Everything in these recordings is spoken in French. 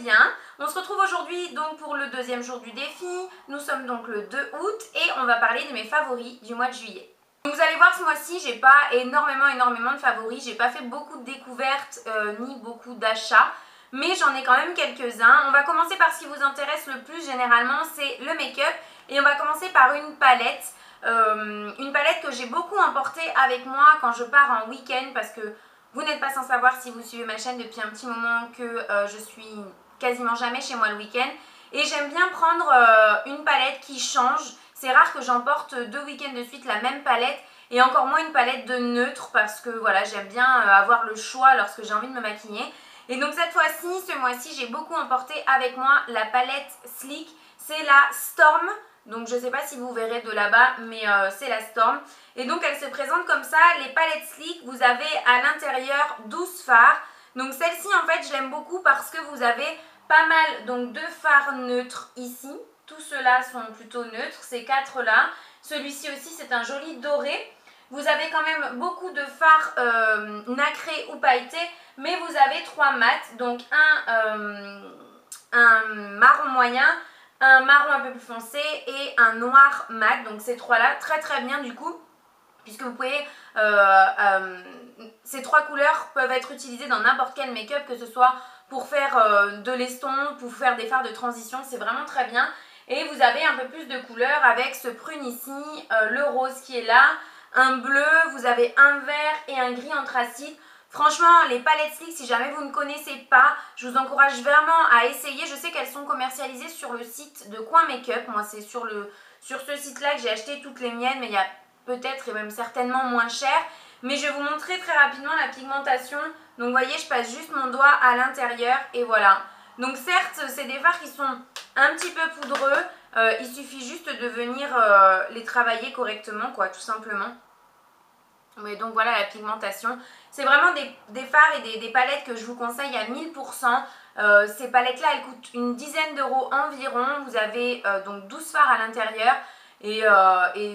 bien. On se retrouve aujourd'hui donc pour le deuxième jour du défi. Nous sommes donc le 2 août et on va parler de mes favoris du mois de juillet. Donc vous allez voir, ce mois-ci j'ai pas énormément de favoris, j'ai pas fait beaucoup de découvertes ni beaucoup d'achats, mais j'en ai quand même quelques-uns. On va commencer par ce qui vous intéresse le plus généralement, c'est le make-up, et on va commencer par une palette que j'ai beaucoup emportée avec moi quand je pars en week-end, parce que vous n'êtes pas sans savoir, si vous suivez ma chaîne depuis un petit moment, que je suis quasiment jamais chez moi le week-end, et j'aime bien prendre une palette qui change. C'est rare que j'emporte 2 week-ends de suite la même palette, et encore moins une palette de neutre, parce que voilà, j'aime bien avoir le choix lorsque j'ai envie de me maquiller. Et donc cette fois-ci, ce mois-ci, j'ai beaucoup emporté avec moi la palette Sleek. C'est la Storm, donc je ne sais pas si vous verrez de là-bas, mais c'est la Storm. Et donc elle se présente comme ça. Les palettes Sleek, vous avez à l'intérieur 12 fards. Donc celle-ci, en fait, je l'aime beaucoup parce que vous avez pas mal donc de fards neutres ici. Tous ceux-là sont plutôt neutres, ces 4-là. Celui-ci aussi, c'est un joli doré. Vous avez quand même beaucoup de fards nacrés ou pailletés, mais vous avez 3 mats. Donc un marron moyen, un marron un peu plus foncé et un noir mat. Donc ces 3-là, très bien du coup, puisque vous pouvez... ces 3 couleurs peuvent être utilisées dans n'importe quel make-up, que ce soit pour faire de l'estompe, pour faire des fards de transition, c'est vraiment très bien. Et vous avez un peu plus de couleurs avec ce prune ici, le rose qui est là, un bleu, vous avez un vert et un gris anthracite. Franchement, les palettes Sleek, si jamais vous ne connaissez pas, je vous encourage vraiment à essayer. Je sais qu'elles sont commercialisées sur le site de Coin Make-up. Moi, c'est sur ce site-là que j'ai acheté toutes les miennes, mais il y a peut-être et même certainement moins cher. Mais je vais vous montrer très rapidement la pigmentation. Donc, vous voyez, je passe juste mon doigt à l'intérieur et voilà. Donc, certes, c'est des fards qui sont un petit peu poudreux. Il suffit juste de venir les travailler correctement, quoi, tout simplement. Mais donc voilà la pigmentation. C'est vraiment des fards et des palettes que je vous conseille à 1000%. Ces palettes là, elles coûtent une dizaine d'euros environ. Vous avez donc 12 fards à l'intérieur et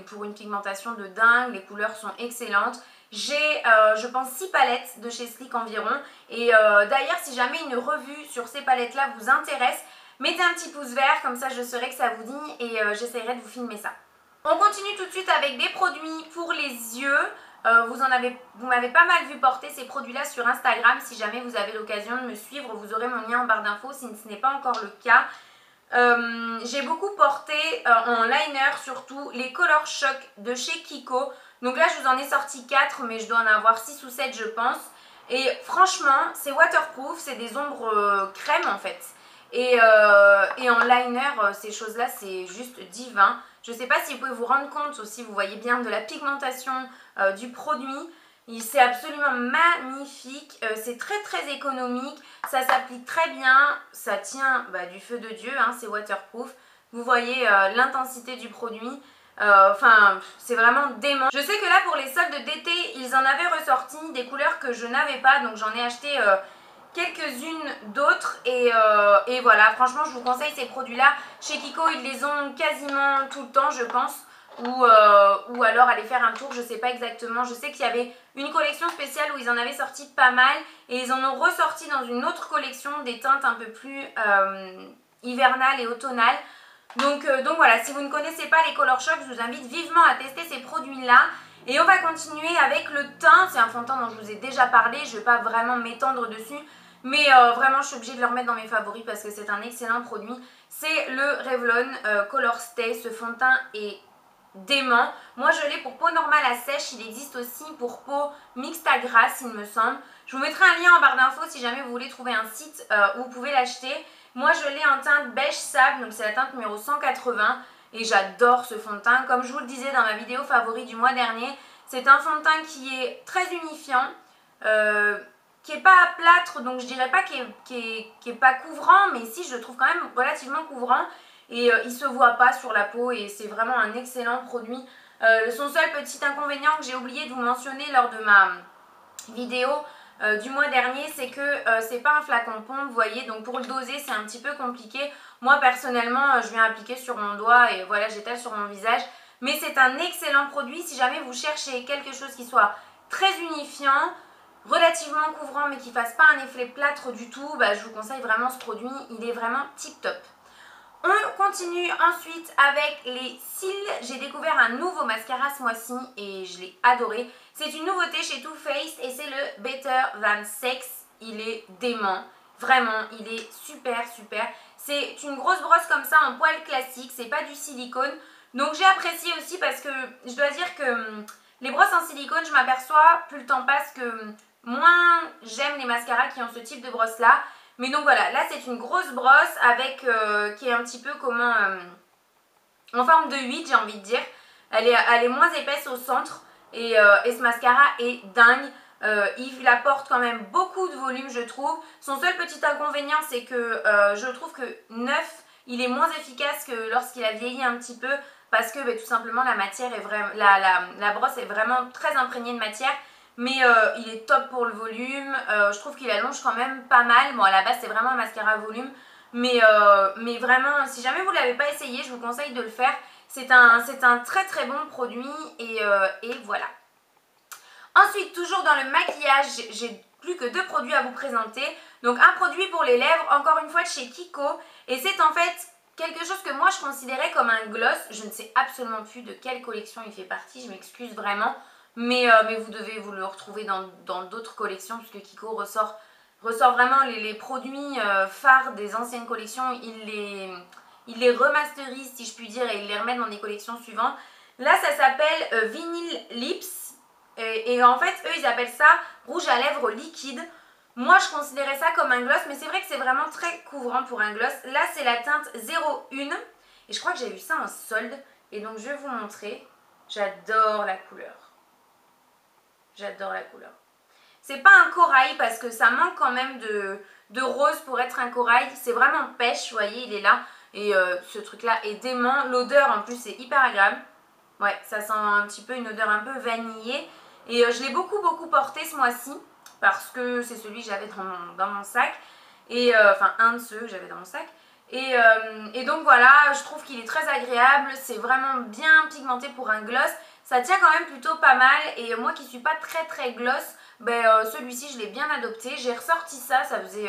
pour une pigmentation de dingue. Les couleurs sont excellentes. J'ai je pense 6 palettes de chez Sleek environ. Et d'ailleurs, si jamais une revue sur ces palettes là vous intéresse, mettez un petit pouce vert, comme ça je saurai que ça vous dit et j'essaierai de vous filmer ça. On continue tout de suite avec des produits pour les yeux. Vous m'avez pas mal vu porter ces produits-là sur Instagram. Si jamais vous avez l'occasion de me suivre, vous aurez mon lien en barre d'infos si ce n'est pas encore le cas. J'ai beaucoup porté en liner surtout les Color Shock de chez Kiko. Donc là, je vous en ai sorti 4, mais je dois en avoir 6 ou 7, je pense. Et franchement, c'est waterproof, c'est des ombres crème en fait. Et en liner, ces choses-là, c'est juste divin. Je ne sais pas si vous pouvez vous rendre compte aussi, vous voyez bien de la pigmentation du produit. C'est absolument magnifique, c'est très économique, ça s'applique très bien, ça tient du feu de Dieu, hein, c'est waterproof. Vous voyez l'intensité du produit, enfin c'est vraiment dément. Je sais que là pour les soldes d'été, ils en avaient ressorti des couleurs que je n'avais pas, donc j'en ai acheté quelques-unes d'autres et voilà, franchement je vous conseille ces produits là. Chez Kiko ils les ont quasiment tout le temps je pense, ou alors aller faire un tour, je sais pas exactement. Je sais qu'il y avait une collection spéciale où ils en avaient sorti pas mal et ils en ont ressorti dans une autre collection des teintes un peu plus hivernales et automnales. Donc voilà, si vous ne connaissez pas les Color Shock, je vous invite vivement à tester ces produits là. Et on va continuer avec le teint, c'est un fond de teint dont je vous ai déjà parlé, je ne vais pas vraiment m'étendre dessus. Mais vraiment, je suis obligée de le remettre dans mes favoris parce que c'est un excellent produit. C'est le Revlon Color Stay. Ce fond de teint est dément. Moi, je l'ai pour peau normale à sèche. Il existe aussi pour peau mixte à grasse, il me semble. Je vous mettrai un lien en barre d'infos si jamais vous voulez trouver un site où vous pouvez l'acheter. Moi, je l'ai en teinte beige sable, donc c'est la teinte numéro 180. Et j'adore ce fond de teint. Comme je vous le disais dans ma vidéo favori du mois dernier, c'est un fond de teint qui est très unifiant. Qui n'est pas plâtre, donc je dirais pas qui est pas couvrant, mais si, je le trouve quand même relativement couvrant et il se voit pas sur la peau et c'est vraiment un excellent produit. Son seul petit inconvénient que j'ai oublié de vous mentionner lors de ma vidéo du mois dernier, c'est que c'est pas un flacon pompe, vous voyez, donc pour le doser c'est un petit peu compliqué. Moi personnellement je viens appliquer sur mon doigt et voilà, j'étale sur mon visage, mais c'est un excellent produit si jamais vous cherchez quelque chose qui soit très unifiant, relativement couvrant mais qui ne fasse pas un effet plâtre du tout, bah, je vous conseille vraiment ce produit, il est vraiment tip top. On continue ensuite avec les cils. J'ai découvert un nouveau mascara ce mois-ci et je l'ai adoré. C'est une nouveauté chez Too Faced et c'est le Better Than Sex. Il est dément, vraiment, il est super super. C'est une grosse brosse comme ça en poil classique, c'est pas du silicone. Donc j'ai apprécié aussi parce que je dois dire que les brosses en silicone, je m'aperçois plus le temps passe que moins j'aime les mascaras qui ont ce type de brosse là. Mais donc voilà, là c'est une grosse brosse avec qui est un petit peu comme en forme de 8, j'ai envie de dire. Elle est moins épaisse au centre et ce mascara est dingue. Il apporte quand même beaucoup de volume, je trouve. Son seul petit inconvénient, c'est que je trouve que neuf, il est moins efficace que lorsqu'il a vieilli un petit peu parce que tout simplement la matière est vraiment, la brosse est vraiment très imprégnée de matière. Mais il est top pour le volume, je trouve qu'il allonge quand même pas mal. Bon, à la base c'est vraiment un mascara à volume, mais vraiment si jamais vous ne l'avez pas essayé, je vous conseille de le faire. C'est un très très bon produit et voilà. Ensuite, toujours dans le maquillage, j'ai plus que 2 produits à vous présenter. Donc un produit pour les lèvres, encore une fois de chez Kiko, et c'est en fait quelque chose que moi je considérais comme un gloss. Je ne sais absolument plus de quelle collection il fait partie, je m'excuse vraiment. Mais vous devez vous le retrouver dans d'autres collections puisque Kiko ressort vraiment les produits phares des anciennes collections. Il les remasterise si je puis dire et il les remet dans des collections suivantes. Là ça s'appelle Vinyl Lips et en fait eux ils appellent ça rouge à lèvres liquide. Moi je considérais ça comme un gloss mais c'est vrai que c'est vraiment très couvrant pour un gloss. Là c'est la teinte 01 et je crois que j'ai vu ça en solde et donc je vais vous montrer. J'adore la couleur. J'adore la couleur. C'est pas un corail parce que ça manque quand même de rose pour être un corail. C'est vraiment pêche, vous voyez, il est là. Et ce truc-là est dément. L'odeur en plus est hyper agréable. Ouais, ça sent un petit peu une odeur un peu vanillée. Et je l'ai beaucoup porté ce mois-ci parce que c'est celui que j'avais dans mon sac. Et enfin, un de ceux que j'avais dans mon sac. Et donc voilà, je trouve qu'il est très agréable. C'est vraiment bien pigmenté pour un gloss. Ça tient quand même plutôt pas mal et moi qui suis pas très gloss, celui-ci je l'ai bien adopté. J'ai ressorti ça, ça faisait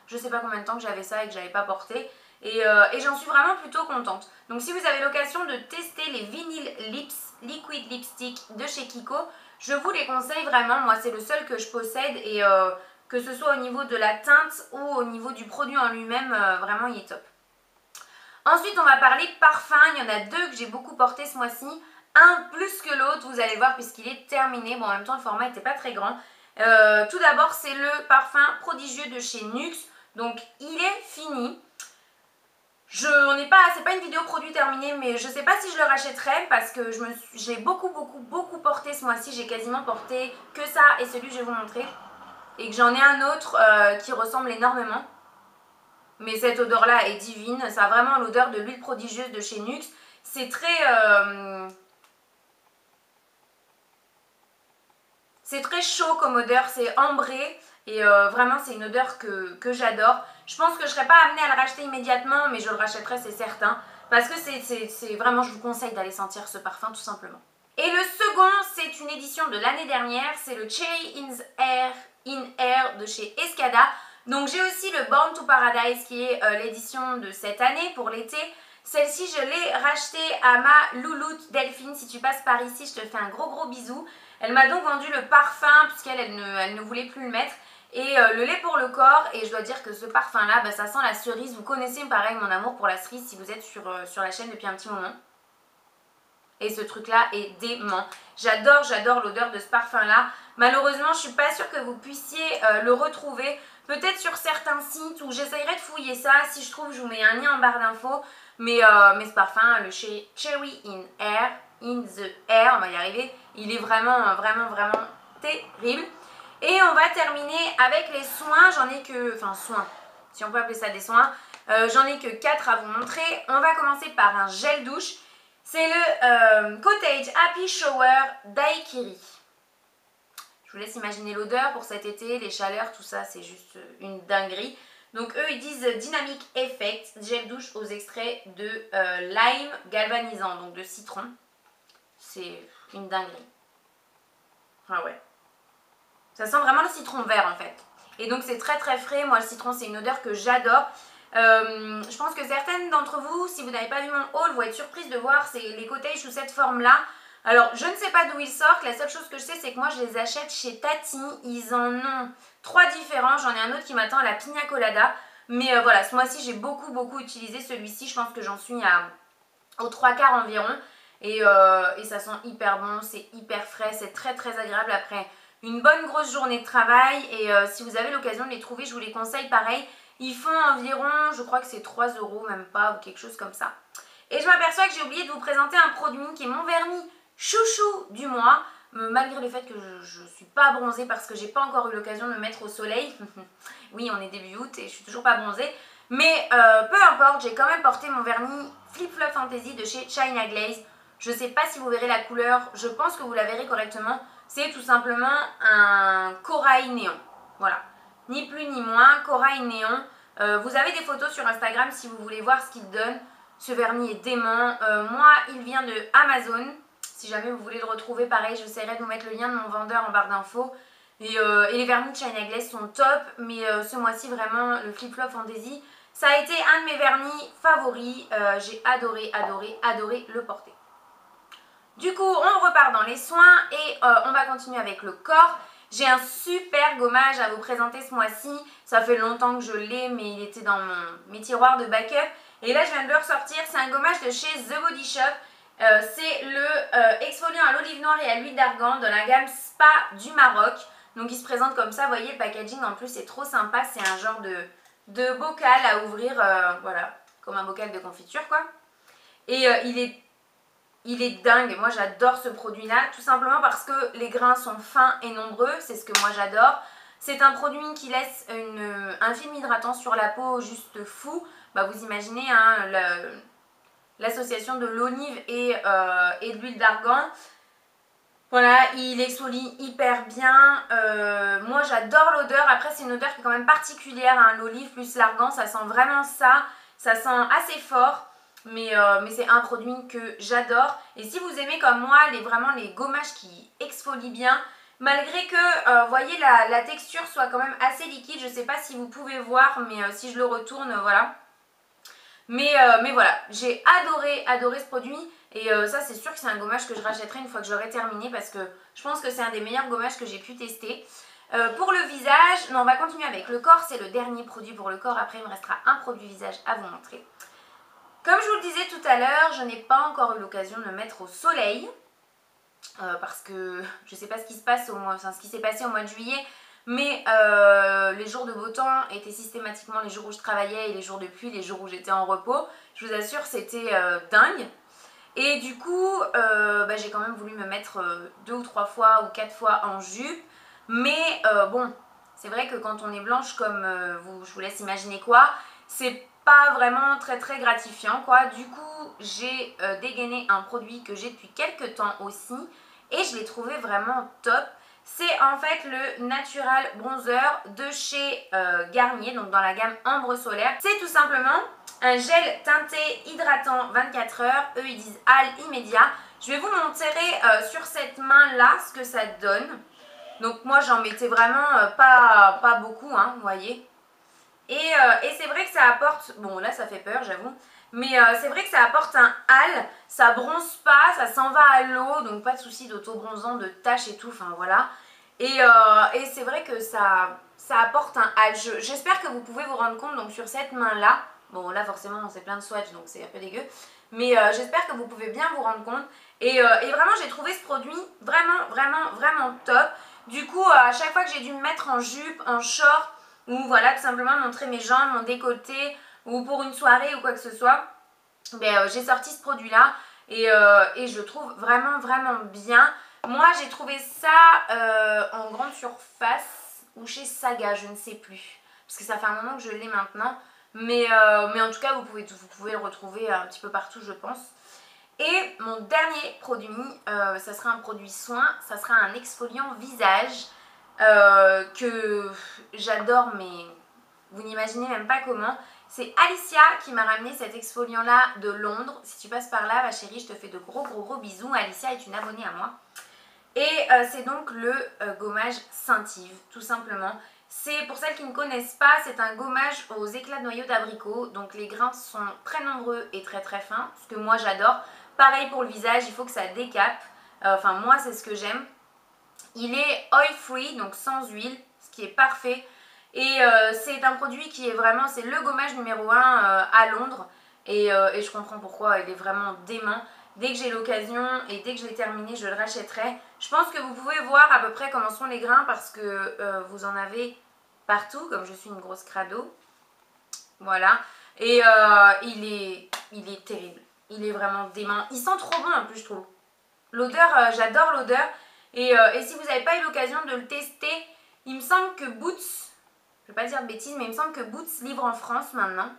je sais pas combien de temps que j'avais ça et que j'avais pas porté. Et j'en suis vraiment plutôt contente. Donc si vous avez l'occasion de tester les Vinyl Lips Liquid Lipstick de chez Kiko, je vous les conseille vraiment. Moi c'est le seul que je possède et que ce soit au niveau de la teinte ou au niveau du produit en lui-même, vraiment il est top. Ensuite on va parler parfum, il y en a 2 que j'ai beaucoup porté ce mois-ci. Un plus que l'autre, vous allez voir, puisqu'il est terminé. Bon, en même temps, le format n'était pas très grand. Tout d'abord, c'est le parfum prodigieux de chez NYX. Donc, il est fini. C'est pas une vidéo produit terminée, mais je sais pas si je le rachèterai parce que j'ai beaucoup porté ce mois-ci. J'ai quasiment porté que ça et celui que je vais vous montrer. Et que j'en ai un autre qui ressemble énormément. Mais cette odeur-là est divine. Ça a vraiment l'odeur de l'huile prodigieuse de chez NYX. C'est très... c'est très chaud comme odeur, c'est ambré et vraiment c'est une odeur que j'adore. Je pense que je ne serais pas amenée à le racheter immédiatement, mais je le rachèterai, c'est certain. Parce que c'est vraiment, je vous conseille d'aller sentir ce parfum tout simplement. Et le second, c'est une édition de l'année dernière, c'est le Cherry in Air de chez Escada. Donc j'ai aussi le Born to Paradise qui est l'édition de cette année pour l'été. Celle-ci, je l'ai rachetée à ma louloute Delphine. Si tu passes par ici, je te fais un gros bisou. Elle m'a donc vendu le parfum puisqu'elle ne voulait plus le mettre. Et le lait pour le corps. Et je dois dire que ce parfum-là, ça sent la cerise. Vous connaissez pareil mon amour pour la cerise si vous êtes sur la chaîne depuis un petit moment. Et ce truc-là est dément. J'adore l'odeur de ce parfum-là. Malheureusement, je ne suis pas sûre que vous puissiez le retrouver. Peut-être sur certains sites où j'essayerai de fouiller ça. Si je trouve, je vous mets un lien en barre d'infos. Mais ce parfum, le Cherry in the Air, on va y arriver, il est vraiment terrible. Et on va terminer avec les soins, j'en ai que, enfin soins, si on peut appeler ça des soins, j'en ai que 4 à vous montrer. On va commencer par un gel douche, c'est le Cottage Happy Shower Daiquiri. Je vous laisse imaginer l'odeur pour cet été, les chaleurs, tout ça, c'est juste une dinguerie. Donc eux ils disent Dynamic Effect, gel douche aux extraits de lime galvanisant, donc de citron. C'est une dinguerie. Ah ouais. Ça sent vraiment le citron vert en fait. Et donc c'est très très frais. Moi le citron c'est une odeur que j'adore. Je pense que certaines d'entre vous, si vous n'avez pas vu mon haul, vont être surprises de voir les cottage sous cette forme-là. Alors, je ne sais pas d'où ils sortent. La seule chose que je sais, c'est que moi, je les achète chez Tati. Ils en ont 3 différents. J'en ai un autre qui m'attend à la pina colada. Mais voilà, ce mois-ci, j'ai beaucoup utilisé celui-ci. Je pense que j'en suis aux 3/4 environ. Et ça sent hyper bon, c'est hyper frais, c'est très agréable après une bonne grosse journée de travail. Et si vous avez l'occasion de les trouver, je vous les conseille pareil. Ils font environ, je crois que c'est 3 €, même pas, ou quelque chose comme ça. Et je m'aperçois que j'ai oublié de vous présenter un produit qui est mon vernis chouchou du mois. Malgré le fait que je ne suis pas bronzée parce que j'ai pas encore eu l'occasion de me mettre au soleil. Oui, on est début août et je suis toujours pas bronzée. Mais peu importe, j'ai quand même porté mon vernis Flip Flop Fantasy de chez China Glaze. Je ne sais pas si vous verrez la couleur, je pense que vous la verrez correctement. C'est tout simplement un corail néon. Voilà, ni plus ni moins, corail néon. Vous avez des photos sur Instagram si vous voulez voir ce qu'il donne. Ce vernis est dément. Moi, il vient de Amazon. Si jamais vous voulez le retrouver, pareil, j'essaierai de vous mettre le lien de mon vendeur en barre d'infos. Et les vernis de China Glaze sont top. Mais ce mois-ci, vraiment, le Flip Flop Fantasy, ça a été un de mes vernis favoris. J'ai adoré le porter. Du coup, on repart dans les soins et on va continuer avec le corps. J'ai un super gommage à vous présenter ce mois-ci. Ça fait longtemps que je l'ai, mais il était dans mes tiroirs de backup. Et là, je viens de le ressortir. C'est un gommage de chez The Body Shop. C'est le exfoliant à l'olive noire et à l'huile d'argan de la gamme Spa du Maroc. Donc, il se présente comme ça. Vous voyez, le packaging en plus est trop sympa. C'est un genre de bocal à ouvrir, voilà, comme un bocal de confiture, quoi. Et il est dingue, moi j'adore ce produit là, tout simplement parce que les grains sont fins et nombreux, c'est ce que moi j'adore. C'est un produit qui laisse un film hydratant sur la peau juste fou. Bah, vous imaginez hein, l'association de l'olive et de l'huile d'argan. Voilà, il exfolie hyper bien. Moi j'adore l'odeur, après c'est une odeur qui est quand même particulière, hein. L'olive plus l'argan, ça sent vraiment ça sent assez fort. Mais c'est un produit que j'adore. Et si vous aimez comme moi vraiment les gommages qui exfolient bien, malgré que vous voyez la texture soit quand même assez liquide, je ne sais pas si vous pouvez voir, mais si je le retourne, voilà. Mais voilà, j'ai adoré ce produit. Et ça c'est sûr que c'est un gommage que je rachèterai une fois que j'aurai terminé, parce que je pense que c'est un des meilleurs gommages que j'ai pu tester. Pour le visage, non, on va continuer avec le corps, c'est le dernier produit pour le corps. Après il me restera un produit visage à vous montrer. Comme je vous le disais tout à l'heure, je n'ai pas encore eu l'occasion de me mettre au soleil parce que je ne sais pas ce qui se passe ce qui s'est passé au mois de juillet, mais les jours de beau temps étaient systématiquement les jours où je travaillais et les jours de pluie, les jours où j'étais en repos. Je vous assure, c'était dingue. Et du coup, j'ai quand même voulu me mettre 2 ou 3 fois ou 4 fois en jupe. Mais bon, c'est vrai que quand on est blanche comme je vous laisse imaginer quoi, c'est pas vraiment très gratifiant quoi. Du coup, j'ai dégainé un produit que j'ai depuis quelques temps aussi et je l'ai trouvé vraiment top. C'est en fait le Natural Bronzer de chez Garnier, donc dans la gamme Ambre Solaire. C'est tout simplement un gel teinté hydratant 24 heures, eux ils disent hâle immédiat. Je vais vous montrer sur cette main là ce que ça donne. Donc moi j'en mettais vraiment pas beaucoup, hein, vous voyez. Et c'est vrai que ça apporte, bon là ça fait peur j'avoue, mais c'est vrai que ça apporte un hâle, ça bronze pas, ça s'en va à l'eau, donc pas de souci d'auto-bronzant, de taches et tout, enfin voilà. Et c'est vrai que ça apporte un hâle. J'espère que vous pouvez vous rendre compte, donc sur cette main là, bon là forcément c'est plein de swatch donc c'est un peu dégueu, mais j'espère que vous pouvez bien vous rendre compte. Et vraiment j'ai trouvé ce produit vraiment top. Du coup à chaque fois que j'ai dû me mettre en jupe, en short, ou voilà tout simplement montrer mes jambes, mon décolleté, ou pour une soirée ou quoi que ce soit, j'ai sorti ce produit là et je le trouve vraiment bien. Moi j'ai trouvé ça en grande surface ou chez Saga, je ne sais plus, parce que ça fait un moment que je l'ai maintenant, mais en tout cas vous pouvez le retrouver un petit peu partout je pense. Et mon dernier produit, ça sera un produit soin, ça sera un exfoliant visage que j'adore, mais vous n'imaginez même pas comment. C'est Alicia qui m'a ramené cet exfoliant là de Londres. Si tu passes par là ma chérie, je te fais de gros bisous. Alicia est une abonnée à moi. Et c'est donc le gommage Scintive, tout simplement. C'est pour celles qui ne connaissent pas, c'est un gommage aux éclats de noyau d'abricot. Donc les grains sont très nombreux et très très fins, ce que moi j'adore. Pareil pour le visage, il faut que ça décape. Enfin moi c'est ce que j'aime. Il est oil free, donc sans huile, ce qui est parfait. Et c'est un produit qui est vraiment, c'est le gommage numéro 1 à Londres. Et je comprends pourquoi, il est vraiment dément. Dès que j'ai l'occasion et dès que je l'ai terminé, je le rachèterai. Je pense que vous pouvez voir à peu près comment sont les grains parce que vous en avez partout, comme je suis une grosse crado. Voilà. Et il est terrible. Il est vraiment dément. Il sent trop bon en plus, je trouve. L'odeur, j'adore l'odeur. Et si vous n'avez pas eu l'occasion de le tester, il me semble que Boots, je ne vais pas dire de bêtises, mais il me semble que Boots livre en France maintenant.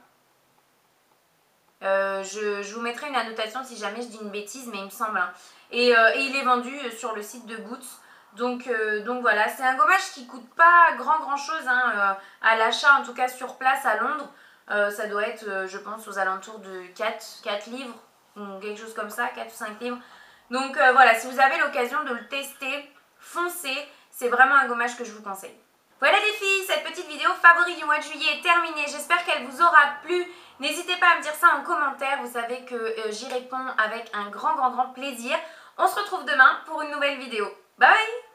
Je vous mettrai une annotation si jamais je dis une bêtise, mais il me semble. Hein. Et il est vendu sur le site de Boots. Donc voilà, c'est un gommage qui coûte pas grand chose hein, à l'achat, en tout cas sur place à Londres. Ça doit être, je pense, aux alentours de 4 livres, ou quelque chose comme ça, 4 ou 5 livres. Donc voilà, si vous avez l'occasion de le tester, foncez, c'est vraiment un gommage que je vous conseille. Voilà les filles, cette petite vidéo favori du mois de juillet est terminée, j'espère qu'elle vous aura plu. N'hésitez pas à me dire ça en commentaire, vous savez que j'y réponds avec un grand plaisir. On se retrouve demain pour une nouvelle vidéo. Bye bye.